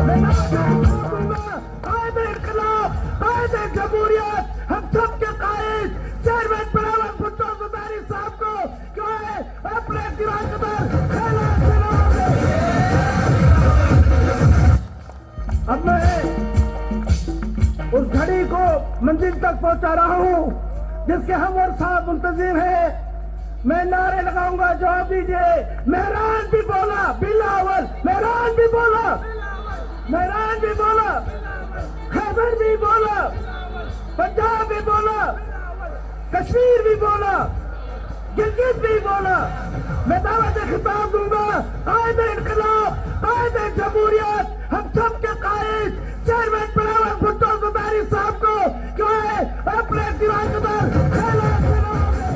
میں دوں گا قائد انقلاب، قائد جمہوریت، ہم سب کے قائد چیئرمین بلاول بھٹو زرداری صاحب کو جو ہے اپنے دیوار قدر خیالات دلاؤ گے۔ اب میں اس گھڑی کو منزل تک پہنچا رہا ہوں جس کے ہمور صاحب منتظر ہیں۔ میں نعرے لگاؤں گا، جواب دیجیے۔ مہران بھی بولا، بلاول مہران بھی بولا، مہران بھی بولا، خیبر بھی بولا، پنجاب بھی بولا، کشمیر بھی بولا، گلگت بھی بولا۔ میں دعوت خطاب دوں گا، قائد انقلاب، قائد جمہوریت، ہم سب کے قائد چیئرمین بلاول بھٹو زرداری صاحب کو جو ہے اپنے دیوار قدر خیالات دلاؤ گے۔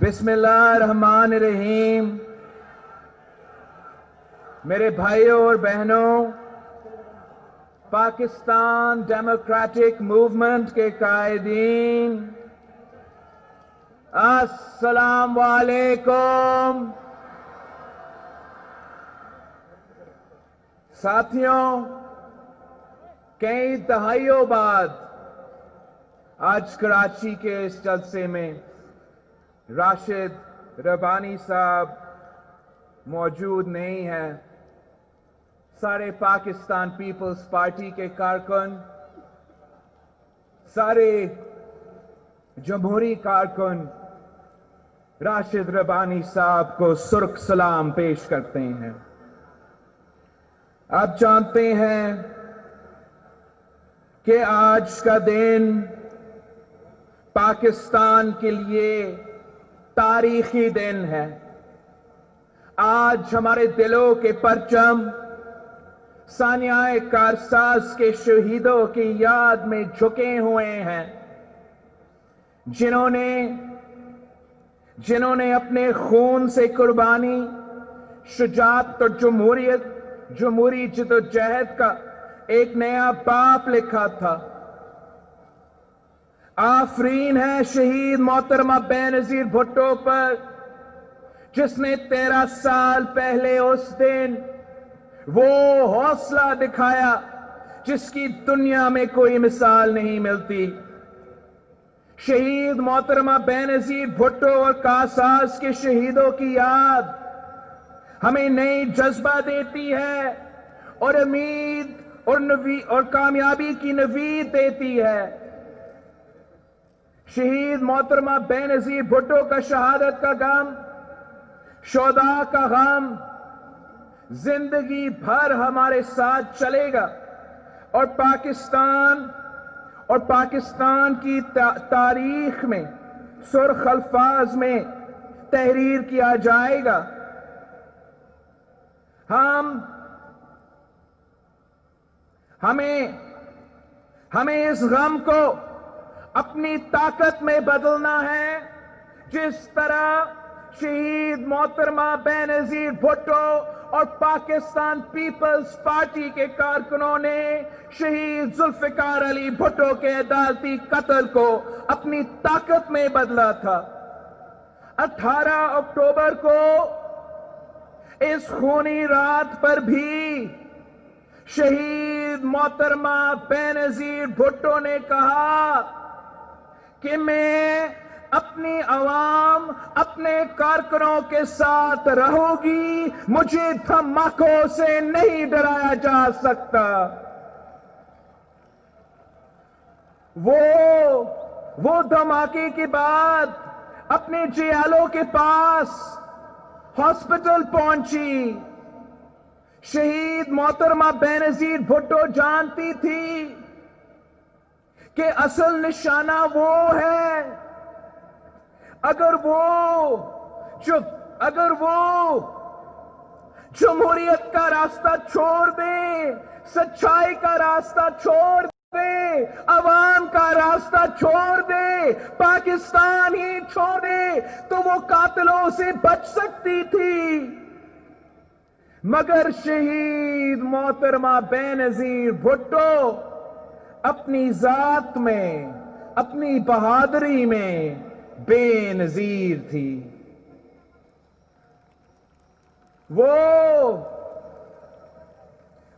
بسم اللہ الرحمن الرحیم۔ میرے بھائیوں اور بہنوں، پاکستان ڈیموکریٹک موومنٹ کے قائدین، السلام علیکم۔ ساتھیوں، کئی دہائیوں بعد آج کراچی کے اس جلسے میں راشد ربانی صاحب موجود نہیں ہیں۔ سارے پاکستان پیپلز پارٹی کے کارکن، سارے جمہوری کارکن راشد ربانی صاحب کو سرخ سلام پیش کرتے ہیں۔ آپ جانتے ہیں کہ آج کا دن پاکستان کے لیے تاریخی دن ہے۔ آج ہمارے دلوں کے پرچم سانحہ کارساز کے شہیدوں کی یاد میں جھکے ہوئے ہیں، جنہوں نے اپنے خون سے قربانی، شجاعت اور جمہوری جدوجہد کا ایک نیا باب لکھا تھا۔ آفرین ہے شہید محترمہ بےنظیر بھٹو پر، جس نے 13 سال پہلے اس دن وہ حوصلہ دکھایا جس کی دنیا میں کوئی مثال نہیں ملتی۔ شہید محترمہ بےنظیر بھٹو اور کاساز کے شہیدوں کی یاد ہمیں نئی جذبہ دیتی ہے اور امید اور کامیابی کی نوید دیتی ہے۔ شہید محترمہ بےنظیر بھٹو کا شہادت کا غم، شہداء کا غم زندگی بھر ہمارے ساتھ چلے گا، اور پاکستان کی تاریخ میں سرخ الفاظ میں تحریر کیا جائے گا۔ ہمیں اس غم کو اپنی طاقت میں بدلنا ہے، جس طرح شہید محترمہ بے نظیر بھٹو اور پاکستان پیپلز پارٹی کے کارکنوں نے شہید ذوالفقار علی بھٹو کے عدالتی قتل کو اپنی طاقت میں بدلا تھا۔ 18 اکتوبر کو اس خونی رات پر بھی شہید محترمہ بے نظیر بھٹو نے کہا کہ میں اپنی عوام، اپنے کارکنوں کے ساتھ رہوں گی، مجھے دھماکوں سے نہیں ڈرایا جا سکتا۔ وہ دھماکے کے بعد اپنے جیالوں کے پاس ہاسپٹل پہنچی۔ شہید محترمہ بے نظیر بھٹو جانتی تھی کہ اصل نشانہ وہ ہے، اگر وہ جمہوریت کا راستہ چھوڑ دے، سچائی کا راستہ چھوڑ دے، عوام کا راستہ چھوڑ دے، پاکستان ہی چھوڑ دے، تو وہ قاتلوں سے بچ سکتی تھی۔ مگر شہید محترمہ بے نظیر بھٹو اپنی ذات میں، اپنی بہادری میں بے نظیر تھی۔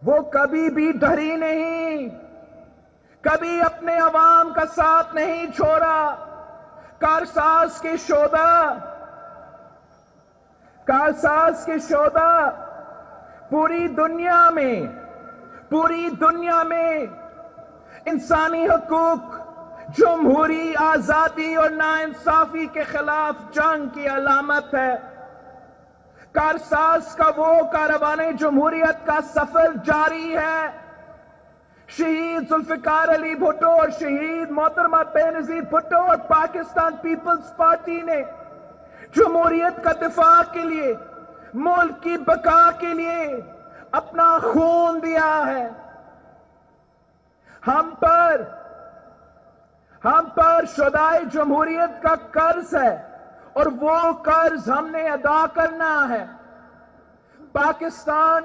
وہ کبھی بھی ڈری نہیں، کبھی اپنے عوام کا ساتھ نہیں چھوڑا۔ کارساز کے شہداء پوری دنیا میں انسانی حقوق، جمہوری آزادی اور ناانصافی کے خلاف جنگ کی علامت ہے۔ کارساز کا وہ کاروان جمہوریت کا سفر جاری ہے۔ شہید ذوالفقار علی بھٹو اور شہید محترمہ بے نظیر بھٹو اور پاکستان پیپلز پارٹی نے جمہوریت کا دفاع کے لیے، ملک کی بقا کے لیے اپنا خون دیا ہے۔ ہم پر شہدائے جمہوریت کا قرض ہے اور وہ قرض ہم نے ادا کرنا ہے۔ پاکستان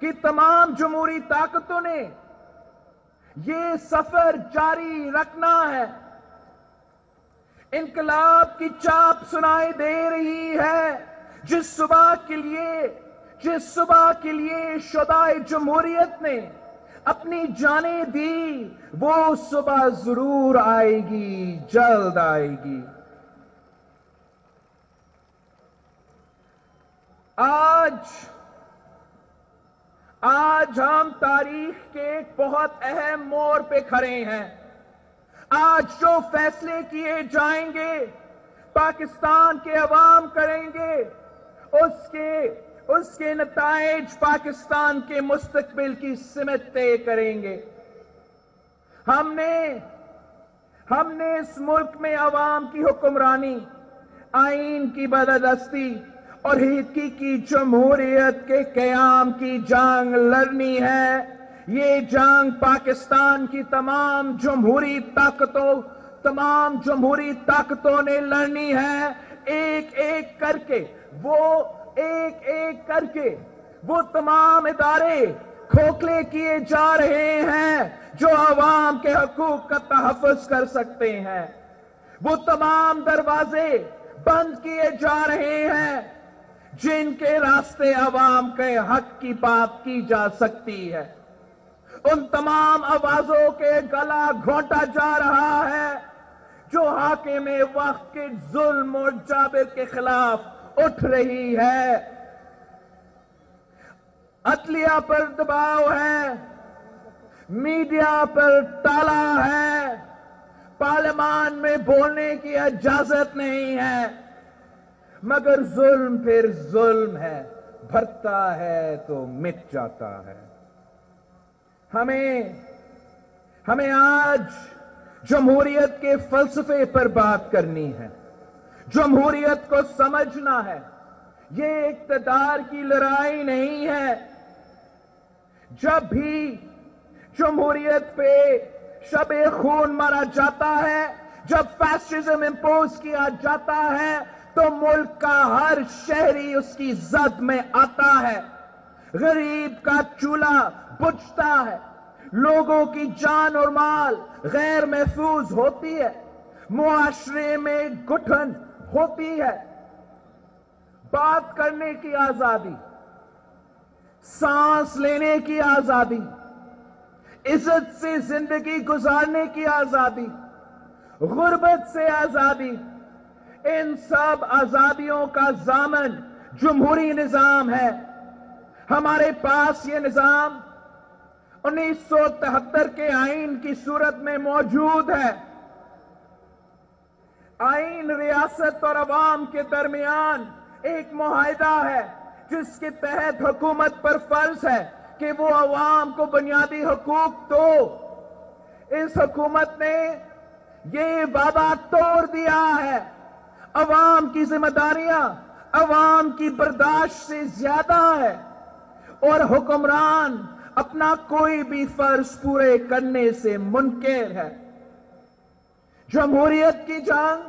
کی تمام جمہوری طاقتوں نے یہ سفر جاری رکھنا ہے۔ انقلاب کی چاپ سنائی دے رہی ہے۔ جس صبح کے لیے شہدائے جمہوریت نے اپنی جانیں دی، وہ صبح ضرور آئے گی، جلد آئے گی۔ آج ہم تاریخ کے ایک بہت اہم موڑ پہ کھڑے ہیں۔ آج جو فیصلے کیے جائیں گے، پاکستان کے عوام کریں گے، اس کے نتائج پاکستان کے مستقبل کی سمت طے کریں گے۔ ہم نے اس ملک میں عوام کی حکمرانی، آئین کی بالادستی اور حقیقی جمہوریت کے قیام کی جنگ لڑنی ہے۔ یہ جنگ پاکستان کی تمام جمہوری طاقتوں نے لڑنی ہے۔ ایک ایک کر کے وہ تمام ادارے کھوکھلے کیے جا رہے ہیں جو عوام کے حقوق کا تحفظ کر سکتے ہیں۔ وہ تمام دروازے بند کیے جا رہے ہیں جن کے راستے عوام کے حق کی بات کی جا سکتی ہے۔ ان تمام آوازوں کے گلا گھونٹا جا رہا ہے جو حاکم وقت کے ظلم اور جابر کے خلاف اٹھ رہی ہے۔ عدلیہ پر دباؤ ہے، میڈیا پر تالا ہے، پارلیمان میں بولنے کی اجازت نہیں ہے، مگر ظلم پھر ظلم ہے، بھرتا ہے تو مٹ جاتا ہے۔ ہمیں آج جمہوریت کے فلسفے پر بات کرنی ہے، جمہوریت کو سمجھنا ہے۔ یہ اقتدار کی لڑائی نہیں ہے۔ جب بھی جمہوریت پہ شب خون مارا جاتا ہے، جب فیشزم امپوز کیا جاتا ہے تو ملک کا ہر شہری اس کی زد میں آتا ہے، غریب کا چولہا بجھتا ہے، لوگوں کی جان اور مال غیر محفوظ ہوتی ہے، معاشرے میں گٹھن ہوتی ہے۔ بات کرنے کی آزادی، سانس لینے کی آزادی، عزت سے زندگی گزارنے کی آزادی، غربت سے آزادی، ان سب آزادیوں کا ضامن جمہوری نظام ہے۔ ہمارے پاس یہ نظام 1973 کے آئین کی صورت میں موجود ہے۔ آئین ریاست اور عوام کے درمیان ایک معاہدہ ہے جس کے تحت حکومت پر فرض ہے کہ وہ عوام کو بنیادی حقوق دو۔ اس حکومت نے یہ وعدہ توڑ دیا ہے۔ عوام کی ذمہ داریاں عوام کی برداشت سے زیادہ ہے اور حکمران اپنا کوئی بھی فرض پورے کرنے سے منکر ہے۔ جمہوریت کی جنگ،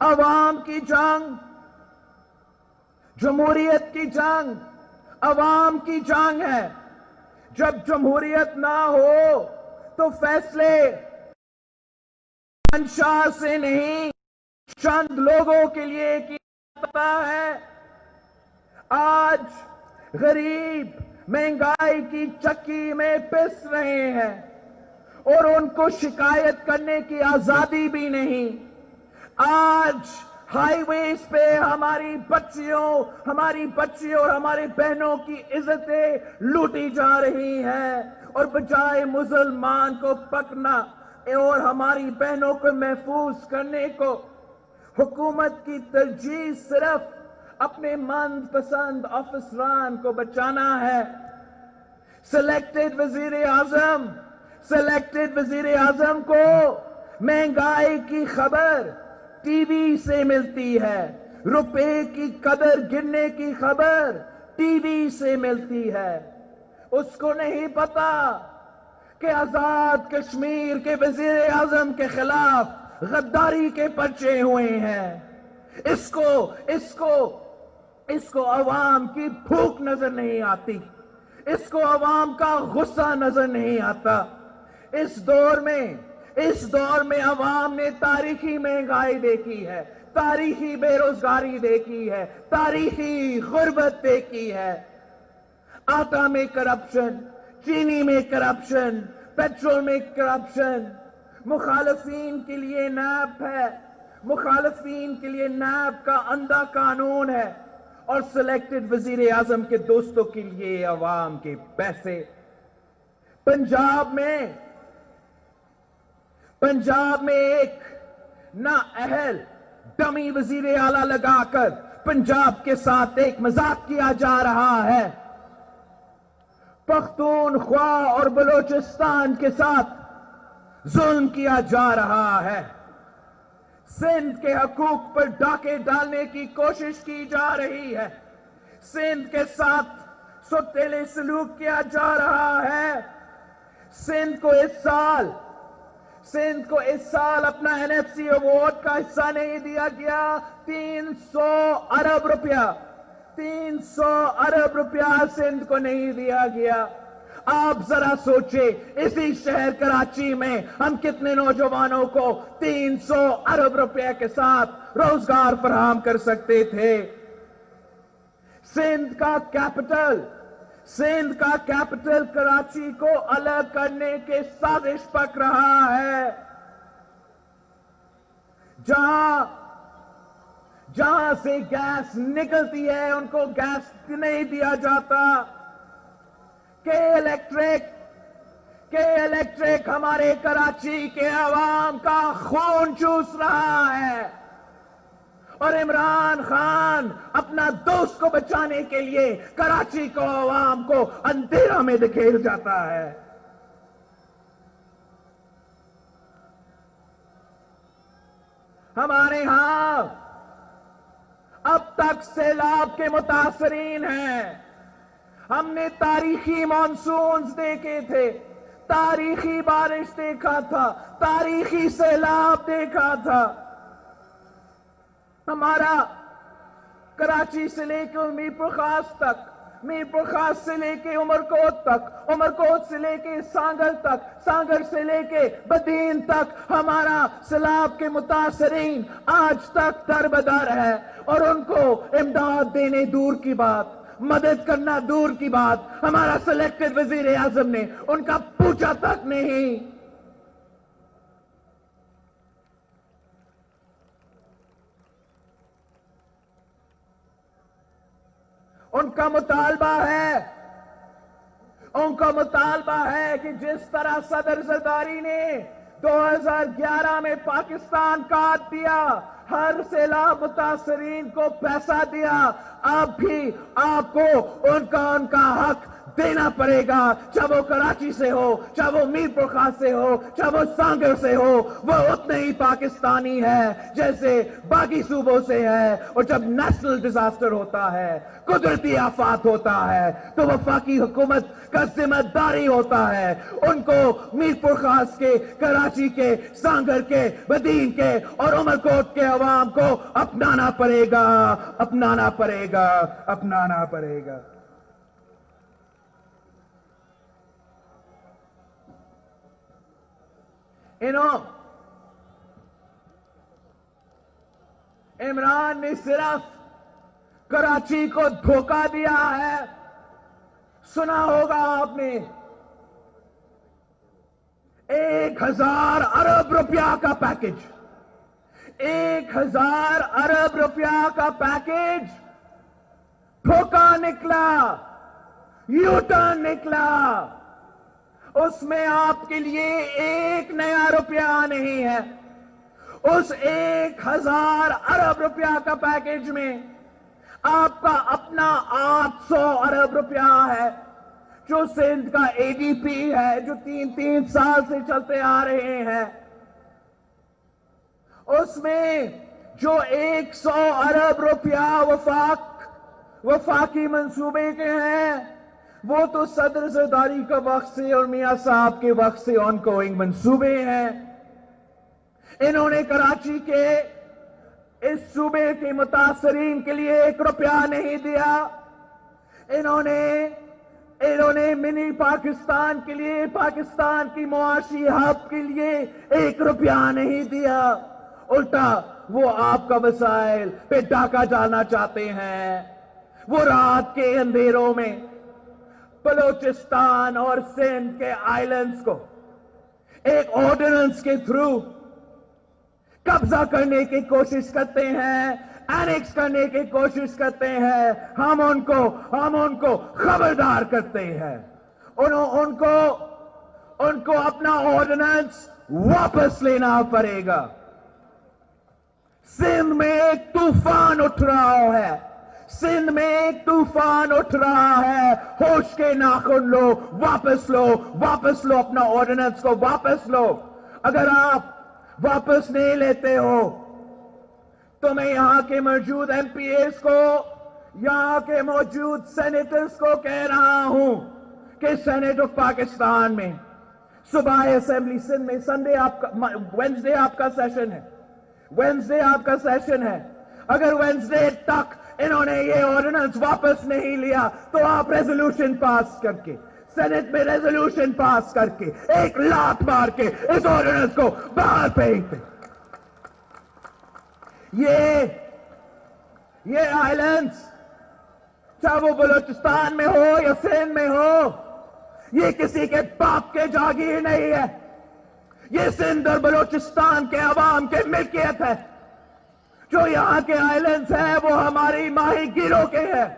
عوام کی جنگ، جمہوریت کی جنگ عوام کی جنگ ہے۔ جب جمہوریت نہ ہو تو فیصلے منشا سے نہیں چند لوگوں کے لیے کیا جاتا ہے۔ آج غریب مہنگائی کی چکی میں پس رہے ہیں اور ان کو شکایت کرنے کی آزادی بھی نہیں۔ آج ہائی ویز پہ ہماری بچیوں اور ہماری بہنوں کی عزتیں لوٹی جا رہی ہیں، اور بجائے مسلمان کو پکڑنا اور ہماری بہنوں کو محفوظ کرنے کو حکومت کی ترجیح صرف اپنے من پسند افسران کو بچانا ہے۔ سلیکٹڈ وزیر اعظم کو مہنگائی کی خبر ٹی وی سے ملتی ہے، روپے کی قدر گرنے کی خبر ٹی وی سے ملتی ہے۔ اس کو نہیں پتا کہ آزاد کشمیر کے وزیر اعظم کے خلاف غداری کے پرچے ہوئے ہیں۔ اس کو عوام کی بھوک نظر نہیں آتی، اس کو عوام کا غصہ نظر نہیں آتا۔ اس دور میں عوام نے تاریخی مہنگائی دیکھی ہے، تاریخی بے روزگاری دیکھی ہے، تاریخی غربت دیکھی ہے۔ آٹا میں کرپشن، چینی میں کرپشن، پیٹرول میں کرپشن، مخالفین کے لیے نیب ہے، مخالفین کے لیے نیب کا اندھا قانون ہے، اور سلیکٹڈ وزیر اعظم کے دوستوں کے لیے عوام کے پیسے۔ پنجاب میں ایک نااہل ڈمی وزیر اعلیٰ لگا کر پنجاب کے ساتھ ایک مذاق کیا جا رہا ہے۔ پختونخوا اور بلوچستان کے ساتھ ظلم کیا جا رہا ہے۔ سندھ کے حقوق پر ڈاکے ڈالنے کی کوشش کی جا رہی ہے۔ سندھ کے ساتھ سوتیلے سلوک کیا جا رہا ہے۔ سندھ کو اس سال اپنا NFC ایوارڈ کا حصہ نہیں دیا گیا۔ 300 ارب روپیہ سندھ کو نہیں دیا گیا۔ آپ ذرا سوچیں، اسی شہر کراچی میں ہم کتنے نوجوانوں کو 300 ارب روپے کے ساتھ روزگار فراہم کر سکتے تھے۔ سندھ کا کیپٹل کراچی کو الگ کرنے کے سازش پک رہا ہے۔ جہاں سے گیس نکلتی ہے ان کو گیس نہیں دیا جاتا۔ کہ الیکٹرک ہمارے کراچی کے عوام کا خون چوس رہا ہے، اور عمران خان اپنا دوست کو بچانے کے لیے کراچی کو عوام کو اندھیرا میں دھکیل جاتا ہے۔ ہمارے ہاں اب تک سیلاب کے متاثرین ہیں۔ ہم نے تاریخی مانسونز دیکھے تھے، تاریخی بارش دیکھا تھا، تاریخی سیلاب دیکھا تھا. ہمارا کراچی سے لے کے میر پرخاص تک، میر پرخاص سے لے کے عمرکوٹ تک، عمرکوٹ سے لے کے سانگر تک، سانگر سے لے کے بدین تک ہمارا سیلاب کے متاثرین آج تک دربدر ہے. اور ان کو امداد دینے دور کی بات، مدد کرنا دور کی بات، ہمارا سلیکٹڈ وزیر اعظم نے ان کا پوچھا تک نہیں. ان کا مطالبہ ہے کہ جس طرح صدر زرداری نے 2011 میں پاکستان کاٹ دیا، ہر سیلاب متاثرین کو پیسہ دیا، اب بھی آپ کو ان کا حق دینا پڑے گا. چاہے وہ کراچی سے ہو، چاہے وہ میر پرخاص سے ہو، چاہے وہ سانگر سے ہو، وہ اتنے ہی پاکستانی ہے جیسے باقی صوبوں سے ہے. اور جب نیشنل ڈیزاسٹر ہوتا ہے، قدرتی آفات ہوتا ہے، تو وفاقی حکومت کا ذمہ داری ہوتا ہے ان کو میر پرخاص کے، کراچی کے، سانگر کے، بدین کے اور عمرکوٹ کے عوام کو اپنانا پڑے گا، اپنانا پڑے گا، اپنانا پڑے گا. عمران نے صرف کراچی کو دھوکہ دیا ہے. سنا ہوگا آپ نے 1000 ارب روپیہ کا پیکج، 1000 ارب روپیہ کا پیکج دھوکہ نکلا، یو ٹرن نکلا. اس میں آپ کے لیے 1 نیا روپیہ نہیں ہے. اس 1000 ارب روپیہ کا پیکج میں آپ کا اپنا 800 ارب روپیہ ہے، جو سندھ کا اے ڈی پی ہے، جو 3 سال سے چلتے آ رہے ہیں. اس میں جو 100 ارب روپیہ وفاقی منصوبے کے ہیں، وہ تو صدر زرداری کا وقت سے اور میاں صاحب کے وقت سے آن گوئنگ منصوبے ہیں. انہوں نے کراچی کے اس صوبے کے متاثرین کے لیے 1 روپیہ نہیں دیا. انہوں نے منی پاکستان کے لیے، پاکستان کی معاشی ہب کے لیے 1 روپیہ نہیں دیا. الٹا وہ آپ کا وسائل پہ ڈاکہ ڈالنا چاہتے ہیں. وہ رات کے اندھیروں میں بلوچستان اور سندھ کے آئلینڈز کو ایک آرڈیننس کے تھرو قبضہ کرنے کی کوشش کرتے ہیں، اینیکس کرنے کی کوشش کرتے ہیں. ہم ان کو خبردار کرتے ہیں. ان کو اپنا آرڈیننس واپس لینا پڑے گا. سندھ میں ایک طوفان اٹھ رہا ہے، سندھ میں ایک طوفان اٹھ رہا ہے. ہوش کے ناخن لو، واپس لو، واپس لو، اپنا آرڈیننس کو واپس لو. اگر آپ واپس نہیں لیتے ہو تو میں یہاں کے موجود ایم پی ایز کو، یہاں کے موجود سینیٹرز کو کہہ رہا ہوں کہ سینیٹ آف پاکستان میں صوبہ اسمبلی سندھ میں وینسڈے آپ کا سیشن ہے، وینسڈے آپ کا سیشن ہے. اگر وینسڈے تک انہوں نے یہ آرڈیننس واپس نہیں لیا تو آپ ریزولوشن پاس کر کے، سینٹ میں ریزولوشن پاس کر کے، 1 لات مار کے اس آرڈیننس کو باہر پھینک دیں. یہ آئلینڈز چاہے وہ بلوچستان میں ہو یا سندھ میں ہو، یہ کسی کے باپ کے جاگیر نہیں ہے. یہ سندھ اور بلوچستان کے عوام کے ملکیت ہے. جو یہاں کے آئلینڈز ہیں وہ ہماری ماہی گیروں کے ہیں.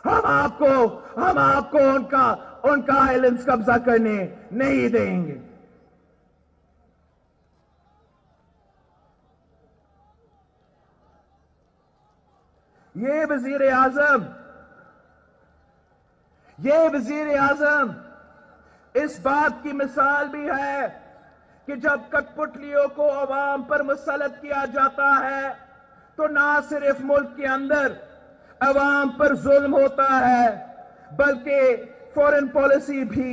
ہم آپ کو ان کا آئلینڈز قبضہ کرنے نہیں دیں گے. یہ وزیر اعظم اس بات کی مثال بھی ہے کہ جب کٹ پتلیوں کو عوام پر مسلط کیا جاتا ہے تو نہ صرف ملک کے اندر عوام پر ظلم ہوتا ہے بلکہ فورن پالیسی بھی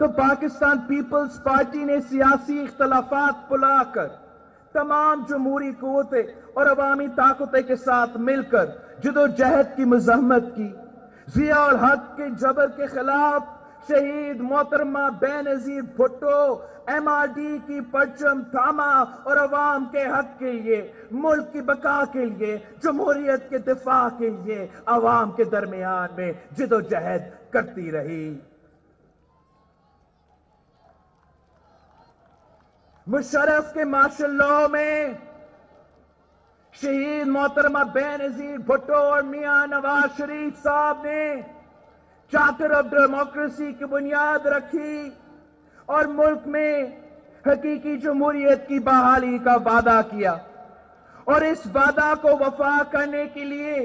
تو پاکستان پیپلز پارٹی نے سیاسی اختلافات بلا کر تمام جمہوری قوتیں اور عوامی طاقتیں کے ساتھ مل کر جدوجہد کی مزاحمت کی. ضیاء الحق کے جبر کے خلاف شہید محترمہ بے نظیر بھٹو MRD کی پرچم تھاما اور عوام کے حق کے لیے، ملک کی بقا کے لیے، جمہوریت کے دفاع کے لیے عوام کے درمیان میں جدوجہد کرتی رہی. مشرف کے مارشل لاء میں شہید محترمہ بے نظیر بھٹو اور میاں نواز شریف صاحب نے چارٹر آف ڈیموکریسی کی بنیاد رکھی اور ملک میں حقیقی جمہوریت کی بحالی کا وعدہ کیا. اور اس وعدہ کو وفا کرنے کے لیے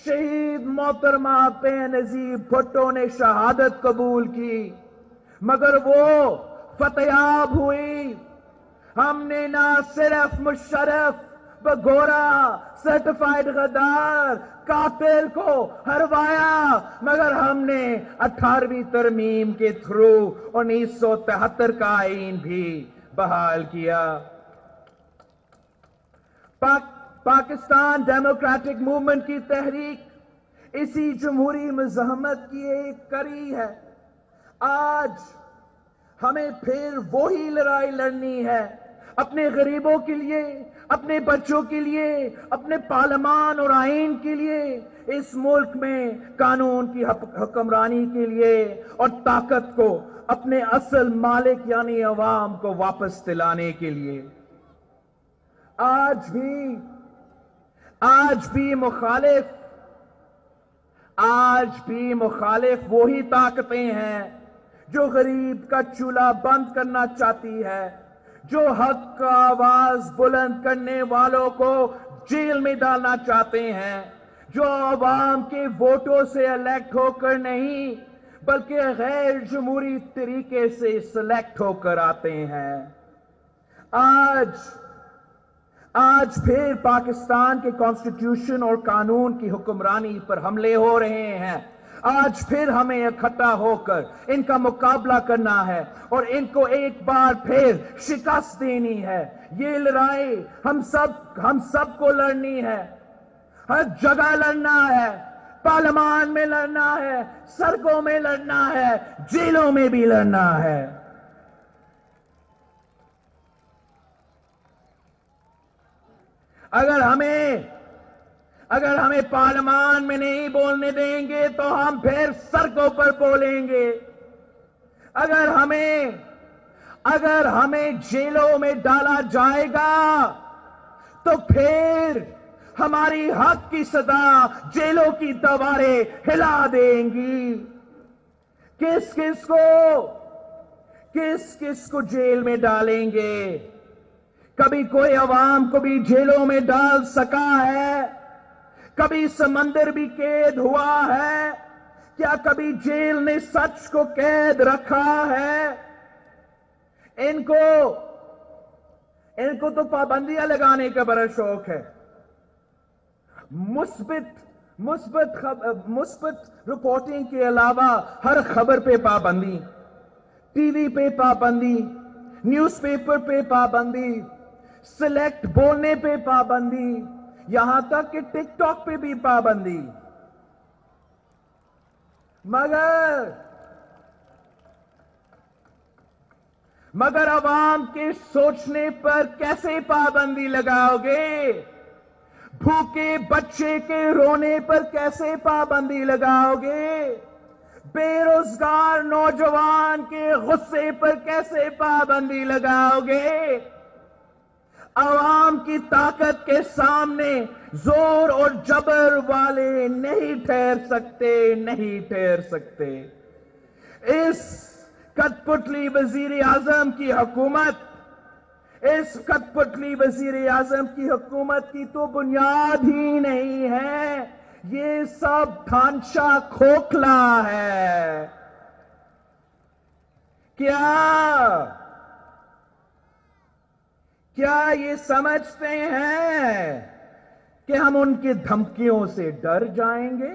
شہید محترمہ بے نظیر بھٹو نے شہادت قبول کی، مگر وہ فتحیاب ہوئی. ہم نے نہ صرف مشرف بگورا سرٹیفائیڈ غدار قاتل کو ہروایا، مگر ہم نے 18ویں ترمیم کے تھرو 1973 کا آئین بھی بحال کیا. پاکستان ڈیموکریٹک موومنٹ کی تحریک اسی جمہوری مزاحمت کی ایک کڑی ہے. آج ہمیں پھر وہی لڑائی لڑنی ہے، اپنے غریبوں کے لیے، اپنے بچوں کے لیے، اپنے پارلیمان اور آئین کے لیے، اس ملک میں قانون کی حکمرانی کے لیے، اور طاقت کو اپنے اصل مالک یعنی عوام کو واپس دلانے کے لیے. آج بھی مخالف وہی طاقتیں ہیں جو غریب کا چولہا بند کرنا چاہتی ہے، جو حق کا آواز بلند کرنے والوں کو جیل میں ڈالنا چاہتے ہیں، جو عوام کے ووٹوں سے الیکٹ ہو کر نہیں بلکہ غیر جمہوری طریقے سے سلیکٹ ہو کر آتے ہیں. آج پھر پاکستان کے کانسٹیٹیوشن اور قانون کی حکمرانی پر حملے ہو رہے ہیں. آج پھر ہمیں اکٹھا ہو کر ان کا مقابلہ کرنا ہے اور ان کو ایک بار پھر شکست دینی ہے. یہ لڑائی ہم سب کو لڑنی ہے، ہر جگہ لڑنا ہے، پارلیمان میں لڑنا ہے، سڑکوں میں لڑنا ہے، جیلوں میں بھی لڑنا ہے. اگر ہمیں پارلیمان میں نہیں بولنے دیں گے تو ہم پھر سڑکوں پر بولیں گے. اگر ہمیں جیلوں میں ڈالا جائے گا تو پھر ہماری حق کی صدا جیلوں کی دیواریں ہلا دیں گی. کس کس کو جیل میں ڈالیں گے؟ کبھی کوئی عوام کو بھی جیلوں میں ڈال سکا ہے؟ کبھی سمندر بھی قید ہوا ہے؟ کیا کبھی جیل نے سچ کو قید رکھا ہے؟ ان کو تو پابندیاں لگانے کا بڑا شوق ہے. مثبت رپورٹنگ کے علاوہ ہر خبر پہ پابندی، ٹی وی پہ پابندی، نیوز پیپر پہ پابندی، سلیکٹ بولنے پہ پابندی، یہاں تک کہ ٹک ٹاک پہ بھی پابندی. مگر عوام کے سوچنے پر کیسے پابندی لگاؤ گے؟ بھوکے بچے کے رونے پر کیسے پابندی لگاؤ گے؟ بے روزگار نوجوان کے غصے پر کیسے پابندی لگاؤ گے؟ عوام کی طاقت کے سامنے زور اور جبر والے نہیں ٹھہر سکتے. اس کٹ پتلی وزیر اعظم کی حکومت کی تو بنیاد ہی نہیں ہے. یہ سب ڈھانچہ کھوکھلا ہے. کیا یہ سمجھتے ہیں کہ ہم ان کی دھمکیوں سے ڈر جائیں گے؟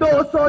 200